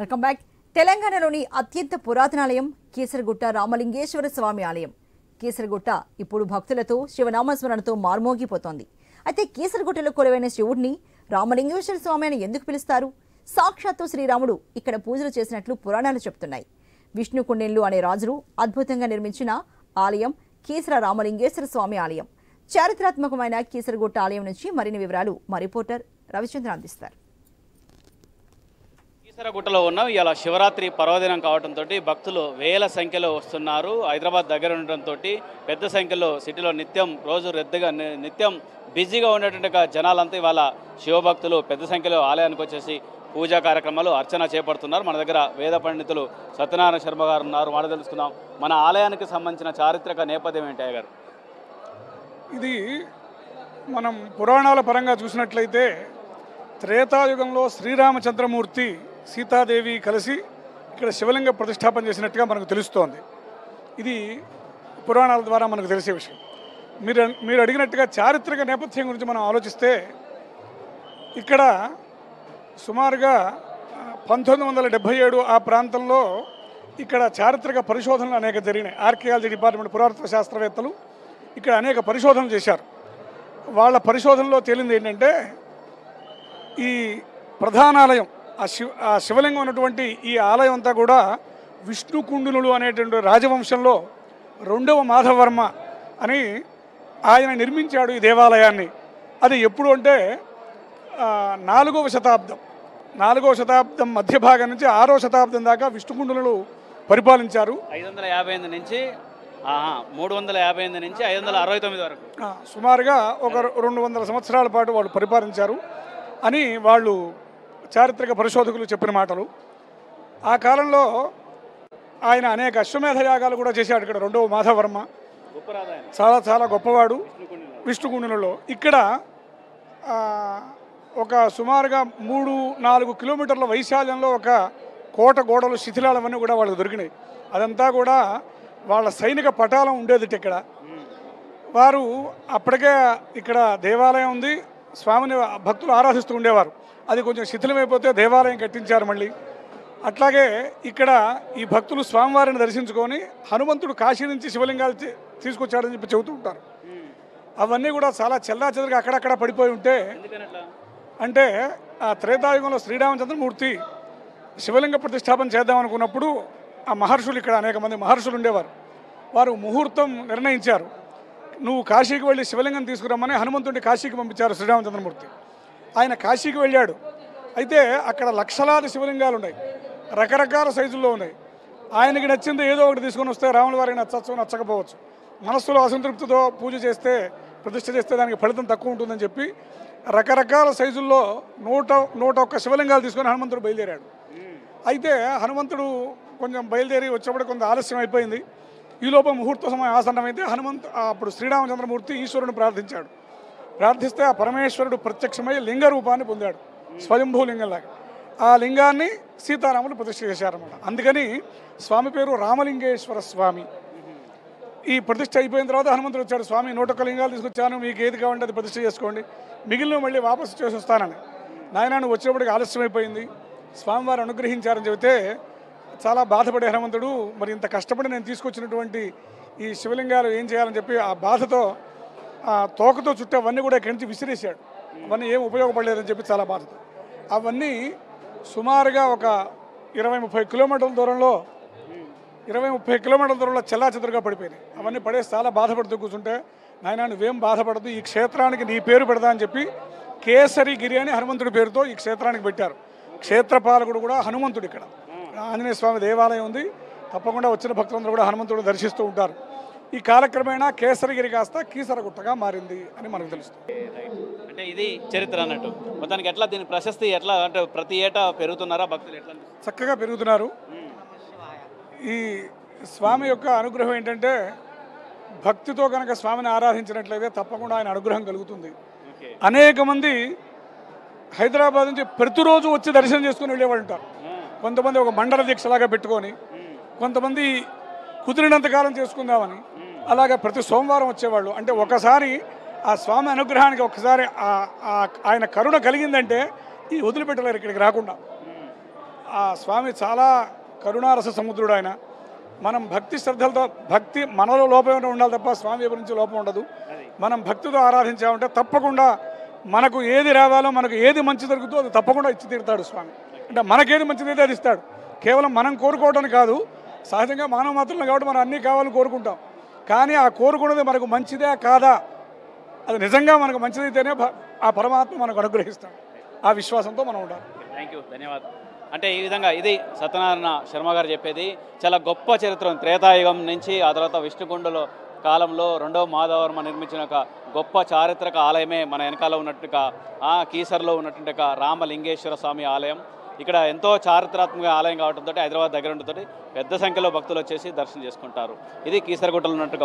Welcome back. తెలంగాణలోని అత్యంత పురాతనాలయం కీసరగుట్ట రామలింగేశ్వర స్వామి ఆలయం. కీసరగుట్ట ఇప్పుడు భక్తులతో శివనామస్మరణతో మార్మోగిపోతోంది. అయితే కీసరగుట్టలో కొలువైన శివుడిని రామలింగేశ్వర స్వామి అని ఎందుకు పిలుస్తారు? సాక్షాత్తు శ్రీరాముడు ఇక్కడ పూజలు చేసినట్లు పురాణాలు చెప్తున్నాయి. విష్ణు కుండెన్లు అనే రాజులు అద్భుతంగా నిర్మించిన ఆలయం కీసర రామలింగేశ్వర స్వామి ఆలయం. చారిత్రాత్మకమైన కీసరగుట్ట ఆలయం నుంచి మరిన్ని వివరాలు మా రిపోర్టర్ రవిచంద్ర అందిస్తారు. కీసరగుట్టలో ఉన్నాం. ఇలా శివరాత్రి పర్వదినం కావడంతో భక్తులు వేల సంఖ్యలో వస్తున్నారు. హైదరాబాద్ దగ్గర ఉండడంతో పెద్ద సంఖ్యలో సిటీలో రోజు రద్దీగా నిత్యం బిజీగా ఉండేటువంటి జనాలంతా ఇవాళ శివభక్తులు పెద్ద సంఖ్యలో ఆలయానికి వచ్చేసి పూజా కార్యక్రమాలు అర్చన చేపడుతున్నారు. మన దగ్గర వేద పండితులు సత్యనారాయణ శర్మ గారు ఉన్నారు. మాట తెలుసుకుందాం. మన ఆలయానికి సంబంధించిన చారిత్రక నేపథ్యం ఏంటి గారు? ఇది మనం పురాణాల పరంగా చూసినట్లయితే త్రేతాయుగంలో శ్రీరామచంద్రమూర్తి సీతాదేవి కలిసి ఇక్కడ శివలింగ ప్రతిష్టాపన చేసినట్టుగా మనకు తెలుస్తోంది. ఇది పురాణాల ద్వారా మనకు తెలిసే విషయం. మీరు అడిగినట్టుగా చారిత్రక నేపథ్యం గురించి మనం ఆలోచిస్తే ఇక్కడ సుమారుగా 1977 ఆ ప్రాంతంలో ఇక్కడ చారిత్రక పరిశోధనలు అనేక జరిగినాయి. ఆర్కియాలజీ డిపార్ట్మెంట్ పురాతత్వ శాస్త్రవేత్తలు ఇక్కడ అనేక పరిశోధనలు చేశారు. వాళ్ళ పరిశోధనలో తేలింది ఏంటంటే ఈ ప్రధానాలయం ఆ శివలింగం ఉన్నటువంటి ఈ ఆలయం అంతా కూడా విష్ణు కుండునులు అనేటువంటి రాజవంశంలో 2వ మాధవర్మ అని ఆయన నిర్మించాడు ఈ దేవాలయాన్ని. అది ఎప్పుడు అంటే 4వ శతాబ్దం మధ్య భాగం నుంచి 6వ శతాబ్దం దాకా విష్ణుకుండునులు పరిపాలించారు. 558 నుంచి 358 నుంచి 569 వరకు సుమారుగా ఒక 200 సంవత్సరాల పాటు వాళ్ళు పరిపాలించారు అని వాళ్ళు చారిత్రక పరిశోధకులు చెప్పిన మాటలు. ఆ కాలంలో ఆయన అనేక అశ్వమేధ యాగాలు కూడా చేశాడు. ఇక్కడ 2వ మాధవర్మ చాలా చాలా గొప్పవాడు విష్ణుకుండునులో. ఇక్కడ ఒక సుమారుగా 3-4 కిలోమీటర్ల వైశాల్యంలో ఒక కోట గోడలు శిథిలాలవన్నీ కూడా వాళ్ళకి దొరికినాయి. అదంతా కూడా వాళ్ళ సైనిక పటాలం ఉండేది. ఇక్కడ వారు అప్పటికే ఇక్కడ దేవాలయం ఉంది, స్వామిని భక్తులు ఆరాధిస్తూ ఉండేవారు. అది కొంచెం శిథిలమైపోతే దేవాలయం కట్టించారు మళ్ళీ. అట్లాగే ఇక్కడ ఈ భక్తులు స్వామివారిని దర్శించుకొని హనుమంతుడు కాశీ నుంచి శివలింగాలు తీసుకొచ్చాడని చెప్పి చెబుతూ ఉంటారు. అవన్నీ కూడా చాలా చెల్లాచెదరుగా అక్కడక్కడ పడిపోయి ఉంటే, అంటే ఆ త్రేతాయుగంలో శ్రీరామచంద్రమూర్తి శివలింగ ప్రతిష్టాపన చేద్దామనుకున్నప్పుడు ఆ మహర్షులు ఇక్కడ అనేక మంది మహర్షులు ఉండేవారు. వారు ముహూర్తం నిర్ణయించారు. నువ్వు కాశీకి వెళ్ళి శివలింగం తీసుకురమ్మని హనుమంతుడిని కాశీకి పంపించారు శ్రీరామచంద్రమూర్తి. ఆయన కాశీకి వెళ్ళాడు. అయితే అక్కడ లక్షలాది శివలింగాలు ఉన్నాయి, రకరకాల సైజుల్లో ఉన్నాయి. ఆయనకి నచ్చింది ఏదో ఒకటి తీసుకొని వస్తే రాముల వారికి నచ్చచ్చు నచ్చకపోవచ్చు. మనస్సులో అసంతృప్తితో పూజ చేస్తే ప్రతిష్ఠ చేస్తే దానికి ఫలితం తక్కువ ఉంటుందని చెప్పి రకరకాల సైజుల్లో 101 శివలింగాలు తీసుకొని హనుమంతుడు బయలుదేరాడు. అయితే హనుమంతుడు కొంచెం బయలుదేరి వచ్చేప్పుడు కొంత ఆలస్యం అయిపోయింది. ఈలోపు ముహూర్త సమయం ఆసన్నమైతే అప్పుడు శ్రీరామచంద్రమూర్తి ఈశ్వరుని ప్రార్థించాడు. ప్రార్థిస్తే ఆ పరమేశ్వరుడు ప్రత్యక్షమై లింగ రూపాన్ని పొందాడు, స్వయంభూ లింగంలాగా. ఆ లింగాన్ని సీతారాములు ప్రతిష్ఠ చేశారన్నమాట. అందుకని స్వామి పేరు రామలింగేశ్వర స్వామి. ఈ ప్రతిష్ఠ అయిపోయిన తర్వాత హనుమంతుడు వచ్చాడు. స్వామి 101 లింగాలు తీసుకొచ్చాను, మీకు ఏది కావాలంటే అది ప్రతిష్ఠ చేసుకోండి, మిగిలిన మళ్ళీ వాపసు చేసి వస్తానని. నాయన నువ్వు వచ్చేప్పటికి ఆలస్యం అయిపోయింది, స్వామివారు అనుగ్రహించారని చెబితే చాలా బాధపడే హనుమంతుడు, మరి ఇంత కష్టపడి నేను తీసుకొచ్చినటువంటి ఈ శివలింగాలు ఏం చేయాలని చెప్పి ఆ బాధతో ఆ తోకతో చుట్టూ అవన్నీ కూడా ఇక్కడి నుంచి విసిరేశాడు. అవన్నీ ఏం ఉపయోగపడలేదని చెప్పి చాలా బాధతో అవన్నీ సుమారుగా ఒక 20-30 కిలోమీటర్ల దూరంలో చెల్లాచెదురుగా పడిపోయినాయి. అవన్నీ పడేసి చాలా బాధపడుతూ కూర్చుంటే, నాయన నువ్వేం బాధపడదు, ఈ క్షేత్రానికి నీ పేరు పెడతా అని చెప్పి కేసరిగిరి అని హనుమంతుడి పేరుతో ఈ క్షేత్రానికి పెట్టారు. క్షేత్రపాలకుడు కూడా హనుమంతుడు. ఇక్కడ ఆంజనేయ స్వామి దేవాలయం ఉంది. తప్పకుండా వచ్చిన భక్తులందరూ కూడా హనుమంతుడు దర్శిస్తూ ఉంటారు. ఈ కాలక్రమేణా కేసరిగిరి కాస్త కీసరగుట్టగా మారింది అని మనకు తెలుస్తుంది. అంటే ఇది చరిత్ర అన్నట్టు. మొత్తానికి ఎట్లా దీని ప్రశస్తి ఎట్లా అంటే ప్రతి ఏటా పెరుగుతున్నారా భక్తులు? ఎట్లా చక్కగా పెరుగుతున్నారు. ఈ స్వామి యొక్క అనుగ్రహం ఏంటంటే భక్తితో కనుక స్వామిని ఆరాధించినట్లయితే తప్పకుండా ఆయన అనుగ్రహం కలుగుతుంది. అనేక మంది హైదరాబాద్ నుంచి ప్రతిరోజు వచ్చి దర్శనం చేసుకుని వెళ్ళేవాళ్ళు ఉంటారు. కొంతమంది ఒక మండల దీక్షలాగా పెట్టుకొని, కొంతమంది కుదిరినంతకాలం చేసుకుందామని అలాగా ప్రతి సోమవారం వచ్చేవాళ్ళు. అంటే ఒకసారి ఆ స్వామి అనుగ్రహానికి ఒకసారి ఆయన కరుణ కలిగిందంటే ఈ వదిలిపెట్టలేరు ఇక్కడికి రాకుండా. ఆ స్వామి చాలా కరుణారస సముద్రుడు ఆయన. మనం భక్తి శ్రద్ధలతో, భక్తి మనలో లోపం ఏమైనా ఉండాలి తప్ప స్వామి గురించి లోపం ఉండదు. మనం భక్తితో ఆరాధించామంటే తప్పకుండా మనకు ఏది రావాలో, మనకు ఏది మంచి దొరుకుతుందో అది తప్పకుండా ఇచ్చి తీరుతాడు స్వామి. అంటే మనకేది మంచిదైతే అది ఇస్తాడు. కేవలం మనం కోరుకోవడానికి కాదు, సహజంగా మానవ మాత్రమే కాబట్టి మనం అన్నీ కావాలని కోరుకుంటాం. కానీ ఆ కోరుకున్నది మనకు మంచిదే కాదా, అది నిజంగా మనకు మంచిదైతేనే ఆ పరమాత్మ మనకు అనుగ్రహిస్తాడు. ఆ విశ్వాసంతో మనం ఉండాలి. థ్యాంక్ యూ, ధన్యవాదాలు. అంటే ఈ విధంగా ఇది సత్యనారాయణ శర్మ గారు చెప్పేది. చాలా గొప్ప చరిత్ర. త్రేతాయుగం నుంచి ఆ తర్వాత విష్ణుకుండలో కాలంలో రెండవ మాధవర్మ నిర్మించిన ఒక గొప్ప చారిత్రక ఆలయమే మన వెనకాల ఉన్నట్టుగా ఆ కీసర్లో ఉన్నటువంటి రామలింగేశ్వర స్వామి ఆలయం. ఇక్కడ ఎంతో చారిత్రాత్మక ఆలయం కావడంతో హైదరాబాద్ దగ్గర ఉండటంతో పెద్ద సంఖ్యలో భక్తులు వచ్చేసి దర్శనం చేసుకుంటారు. ఇది కీసరగుట్టలో ఉన్నట్టుగా